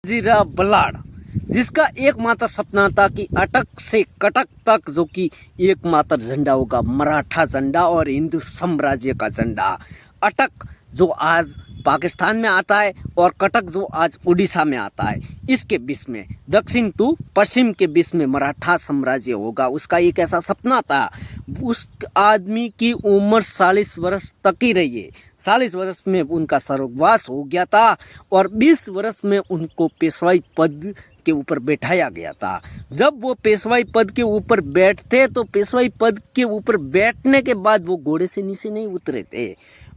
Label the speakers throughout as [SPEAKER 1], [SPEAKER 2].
[SPEAKER 1] बाजीराव बलाड़, जिसका एकमात्र सपना था कि अटक से कटक तक जो कि एकमात्र झंडा होगा मराठा झंडा और हिंदू साम्राज्य का झंडा। अटक जो आज पाकिस्तान में आता है और कटक जो आज उड़ीसा में आता है, इसके बीच में दक्षिण टू पश्चिम के बीच में मराठा साम्राज्य होगा। उसका एक ऐसा सपना था। उस आदमी की उम्र 40 वर्ष तक ही रही है। 40 वर्ष में उनका स्वर्गवास हो गया था और 20 वर्ष में उनको पेशवाई पद के ऊपर बैठाया गया था। जब वो पेशवाई पद के ऊपर बैठते तो पेशवाई पद के ऊपर बैठने के बाद वो घोड़े से नीचे नहीं उतरे थे।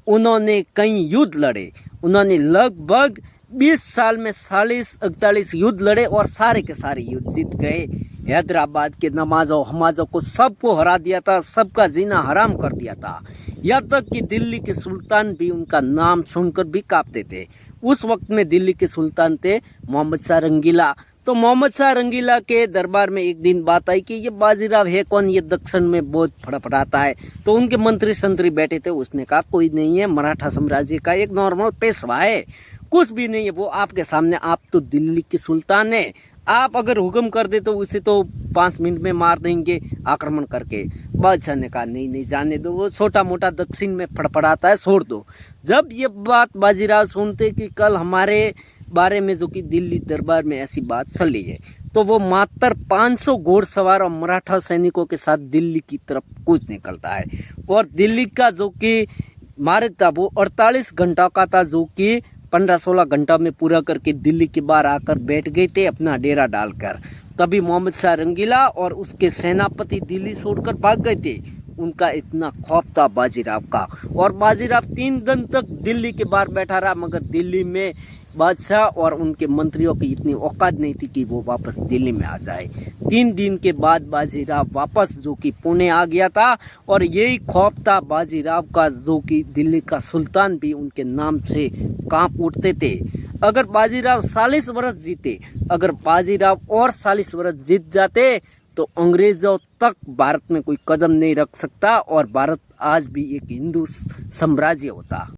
[SPEAKER 1] उन्होंने कई युद्ध लड़े। उन्होंने लगभग 20 साल में 40-41 युद्ध लड़े और सारे के सारे युद्ध जीत गए। हैदराबाद के नमाजों हमाजों को सबको हरा दिया था, सबका जीना हराम कर दिया था। यहाँ तक कि दिल्ली के सुल्तान भी उनका नाम सुनकर भी कांपते थे। उस वक्त में दिल्ली के सुल्तान थे मोहम्मद शाह रंगीला। तो मोहम्मद शाह रंगीला के दरबार में एक दिन बात आई कि ये बाजीराव है कौन, ये दक्षिण में बहुत फड़फड़ाता है। तो उनके मंत्री संतरी बैठे थे। उसने कहा कोई नहीं है, मराठा साम्राज्य का एक नॉर्मल पेशवा है, कुछ भी नहीं है वो आपके सामने। आप तो दिल्ली के सुल्तान है, आप अगर हुक्म कर दे तो उसे तो 5 मिनट में मार देंगे आक्रमण करके। बादशाह ने कहा नहीं जाने दो, वो छोटा मोटा दक्षिण में फड़फड़ाता है, छोड़ दो। जब ये बात बाजीराव सुनते कि कल हमारे बारे में जो कि दिल्ली दरबार में ऐसी बात चली है, तो वो मात्र 500 घोड़सवार और मराठा सैनिकों के साथ दिल्ली की तरफ कूच निकलता है। और दिल्ली का जो कि मार्ग था वो 48 घंटा का था, जो कि 15-16 घंटा में पूरा करके दिल्ली के बाहर आकर बैठ गए थे अपना डेरा डालकर। तभी मोहम्मद शाह रंगीला और उसके सेनापति दिल्ली छोड़कर भाग गए थे। उनका इतना खौफ था बाजीराव का, और बाजीराव 3 दिन तक दिल्ली के बाहर बैठा रहा, मगर दिल्ली में बादशाह और उनके मंत्रियों की इतनी औकात नहीं थी कि वो वापस दिल्ली में आ जाए। 3 दिन के बाद बाजीराव वापस जो कि पुणे आ गया था, और यही खौफ था बाजीराव का, जो कि दिल्ली का सुल्तान भी उनके नाम से कांप उठते थे। अगर बाजीराव 40 वर्ष जीते, अगर बाजीराव और 40 वर्ष जीत जाते तो अंग्रेजों तक भारत में कोई कदम नहीं रख सकता और भारत आज भी एक हिंदू साम्राज्य होता।